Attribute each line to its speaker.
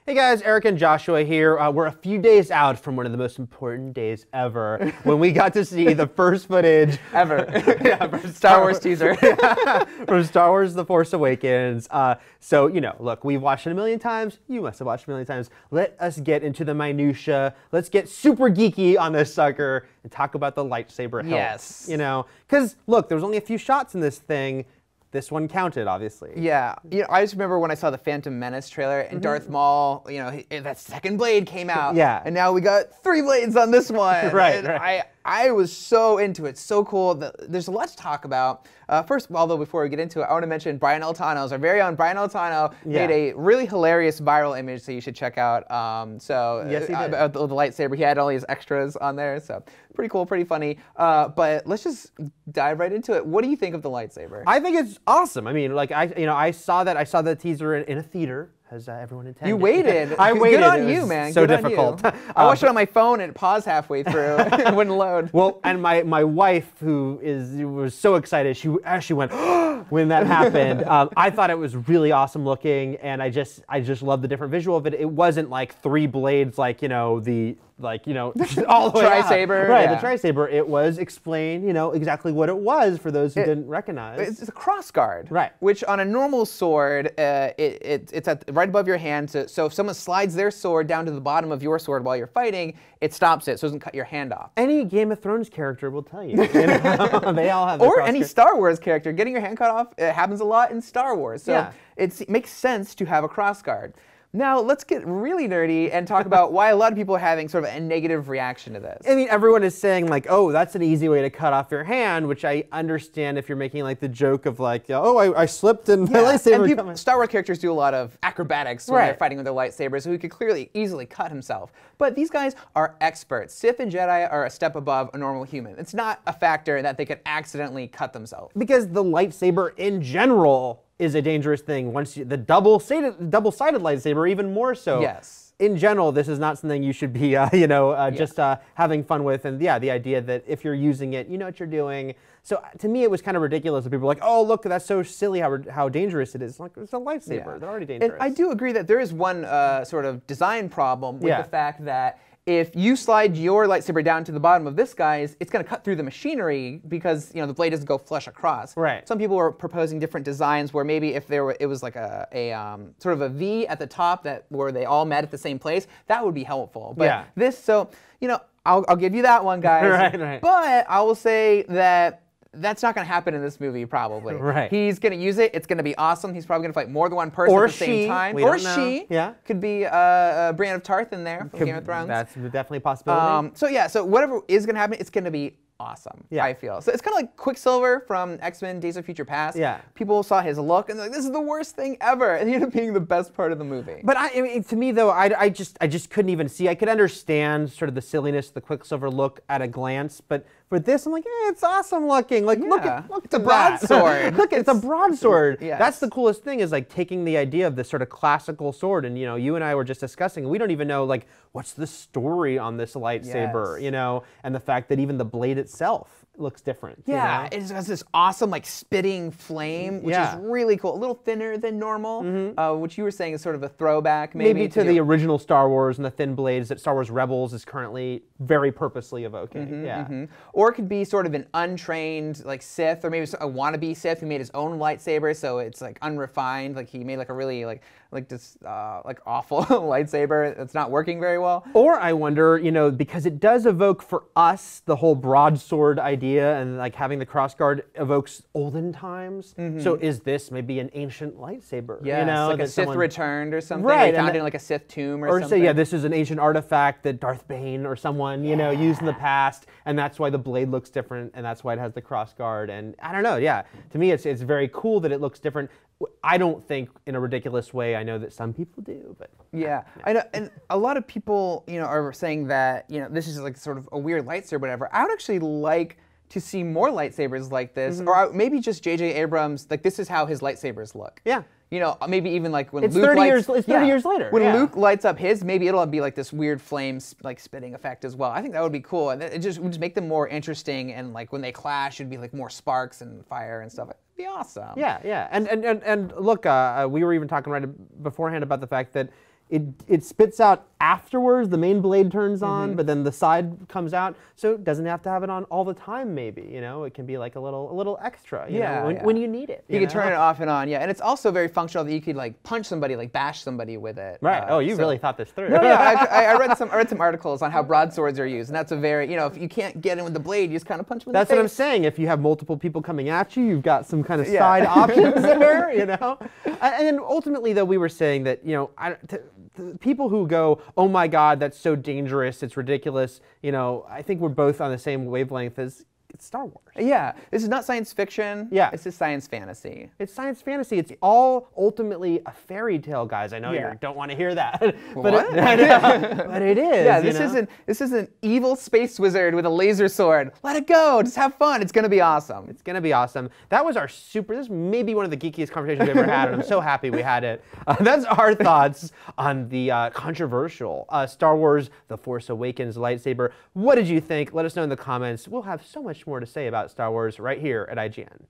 Speaker 1: Hey guys, Eric and Joshua here. We're a few days out from one of the most important days ever when we got to see the first footage
Speaker 2: ever.
Speaker 1: From
Speaker 2: Star Wars teaser.
Speaker 1: From Star Wars The Force Awakens. So, you know, look, we've watched it a million times. You must have watched it a million times. Let us get into the minutia. Let's get super geeky on this sucker and talk about the lightsaber hilt.
Speaker 2: Yes.
Speaker 1: You know, because look, there was only a few shots in this thing. This one counted, obviously.
Speaker 2: Yeah, you know, I just remember when I saw the Phantom Menace trailer and Darth Maul, you know, that second blade came out.
Speaker 1: Yeah.
Speaker 2: And now we got 3 blades on this one.
Speaker 1: Right,
Speaker 2: And
Speaker 1: right.
Speaker 2: I was so into it, so cool. There's a lot to talk about. First, although before we get into it, I want to mention Brian Altano's, our very own Brian Altano, made a really hilarious viral image that you should check out.
Speaker 1: Yes, he did.
Speaker 2: About the lightsaber. He had all these extras on there, so pretty cool, pretty funny. But let's just dive right into it. What do you think of the lightsaber?
Speaker 1: I think it's awesome. I mean, like I saw the teaser in a theater, as everyone intended.
Speaker 2: You waited.
Speaker 1: I waited.
Speaker 2: Good on
Speaker 1: It
Speaker 2: you,
Speaker 1: was
Speaker 2: man.
Speaker 1: So
Speaker 2: Good
Speaker 1: difficult.
Speaker 2: On you. I watched it on my phone and it paused halfway through. It wouldn't load.
Speaker 1: Well, and my wife, who was so excited, she actually went when that happened. I thought it was really awesome looking, and I just love the different visual of it. It wasn't like 3 blades, like all the way
Speaker 2: Tri-saber.
Speaker 1: Right,
Speaker 2: Yeah.
Speaker 1: the tri-saber. It was explained, exactly what it was for those who didn't recognize.
Speaker 2: It's a cross guard,
Speaker 1: Right.
Speaker 2: Which on a normal sword, it's right above your hand. So if someone slides their sword down to the bottom of your sword while you're fighting, it stops it, so it doesn't cut your hand off.
Speaker 1: Any Game of Thrones character will tell you. They all have.
Speaker 2: Or any Star Wars character, getting your hand cut off, it happens a lot in Star Wars. So
Speaker 1: Yeah.
Speaker 2: it makes sense to have a cross guard. Now, let's get really nerdy and talk about why a lot of people are having sort of a negative reaction to this.
Speaker 1: I mean, everyone is saying like, oh, that's an easy way to cut off your hand, which I understand if you're making like the joke of like, oh, I slipped and my lightsaber.
Speaker 2: And Star Wars characters do a lot of acrobatics when they're fighting with their lightsabers, so he could clearly easily cut himself. But these guys are experts. Sith and Jedi are a step above a normal human. It's not a factor that they could accidentally cut themselves.
Speaker 1: Because the lightsaber in general is a dangerous thing. Once the double-sided lightsaber, even more so.
Speaker 2: Yes.
Speaker 1: In general, this is not something you should be, just having fun with. And yeah, the idea that if you're using it, you know what you're doing. So to me, it was kind of ridiculous that people were like, oh, look, that's so silly how dangerous it is. Like, it's a lightsaber.
Speaker 2: Yeah.
Speaker 1: They're already dangerous.
Speaker 2: And I do agree that there is one sort of design problem with
Speaker 1: Yeah.
Speaker 2: the fact that if you slide your lightsaber down to the bottom of this guy's, it's going to cut through the machinery because the blade doesn't go flush across.
Speaker 1: Right.
Speaker 2: Some people were proposing different designs where maybe if it was like a sort of a V at the top where they all met at the same place, that would be helpful. But
Speaker 1: Yeah.
Speaker 2: this, so I'll give you that one, guys.
Speaker 1: Right.
Speaker 2: But I will say that that's not going to happen in this movie, probably.
Speaker 1: Right.
Speaker 2: He's going to use it. It's going to be awesome. He's probably going to fight more than one person
Speaker 1: Or
Speaker 2: at the same time.
Speaker 1: we
Speaker 2: Or
Speaker 1: don't know.
Speaker 2: she.
Speaker 1: Yeah.
Speaker 2: Could be Brienne of Tarth in there from Game of Thrones.
Speaker 1: That's definitely a possibility.
Speaker 2: So whatever is going to happen, it's going to be awesome,
Speaker 1: Yeah.
Speaker 2: I feel. So it's kind of like Quicksilver from X-Men Days of Future Past.
Speaker 1: Yeah.
Speaker 2: People saw his look and they're like, this is the worst thing ever. And he ended up being the best part of the movie.
Speaker 1: But I mean, to me though, I just couldn't even see. I could understand sort of the silliness of the Quicksilver look at a glance, but for this, I'm like, it's awesome looking. Like, look
Speaker 2: Yeah.
Speaker 1: at
Speaker 2: It's a
Speaker 1: that.
Speaker 2: broadsword.
Speaker 1: Look, it's a broadsword.
Speaker 2: Yes.
Speaker 1: That's the coolest thing is like taking the idea of this sort of classical sword, and you and I were just discussing, we don't even know like what's the story on this lightsaber,
Speaker 2: Yes.
Speaker 1: and the fact that even the blade itself looks different.
Speaker 2: Yeah, it has this awesome like spitting flame, which is really cool. A little thinner than normal, which you were saying is sort of a throwback
Speaker 1: maybe to the original Star Wars and the thin blades that Star Wars Rebels is currently very purposely evoking.
Speaker 2: Or it could be sort of an untrained like Sith, or maybe a wannabe Sith who made his own lightsaber, so it's like unrefined. Like he made like a really like this awful lightsaber that's not working very well.
Speaker 1: Or I wonder, because it does evoke for us the whole broadsword idea, and like having the crossguard evokes olden times. So is this maybe an ancient lightsaber?
Speaker 2: Yeah, like a Sith returned or something.
Speaker 1: Right,
Speaker 2: They found it in like a Sith tomb or
Speaker 1: Or
Speaker 2: something.
Speaker 1: say, yeah, this is an ancient artifact that Darth Bane or someone, used in the past, and that's why the blade looks different, and that's why it has the crossguard. And I don't know, yeah. To me, it's very cool that it looks different. I don't think in a ridiculous way. I know that some people do, but
Speaker 2: yeah, I know, and a lot of people, are saying that this is like sort of a weird lightsaber, whatever. I would actually like to see more lightsabers like this, or maybe just J.J. Abrams, like this is how his lightsabers look.
Speaker 1: Yeah.
Speaker 2: Maybe even like when
Speaker 1: it's
Speaker 2: Luke
Speaker 1: 30
Speaker 2: lights,
Speaker 1: years. It's 30 years later.
Speaker 2: When Luke lights up his, maybe it'll be like this weird flame, like spitting effect as well. I think that would be cool, and it would just make them more interesting. And like when they clash, it'd be like more sparks and fire and stuff. It'd be awesome.
Speaker 1: Yeah, yeah, and look, we were even talking right beforehand about the fact that it spits out afterwards. The main blade turns on, but then the side comes out. So it doesn't have to have it on all the time. Maybe it can be like a little extra. You know, when you need it.
Speaker 2: You can turn it off and on. Yeah, and it's also very functional that you could like punch somebody, like bash somebody with it.
Speaker 1: Right. Oh, you really thought this through.
Speaker 2: No, I read some articles on how broadswords are used, and that's a very if you can't get in with the blade, you just kind of punch them in the face.
Speaker 1: That's what I'm saying. If you have multiple people coming at you, you've got some kind of side options there. And then ultimately, though, we were saying that people who go, oh my God, that's so dangerous, it's ridiculous. I think we're both on the same wavelength as it's Star Wars.
Speaker 2: Yeah, this is not science fiction.
Speaker 1: Yeah,
Speaker 2: it's just science fantasy.
Speaker 1: It's science fantasy. It's all ultimately a fairy tale, guys. I know you don't want to hear that, but but it is.
Speaker 2: Yeah, this is an evil space wizard with a laser sword. Let it go. Just have fun. It's gonna be awesome.
Speaker 1: It's gonna be awesome. That was our This may be one of the geekiest conversations we've ever had, and I'm so happy we had it. That's our thoughts on the controversial Star Wars: The Force Awakens lightsaber. What did you think? Let us know in the comments. We'll have so much more to say about Star Wars right here at IGN.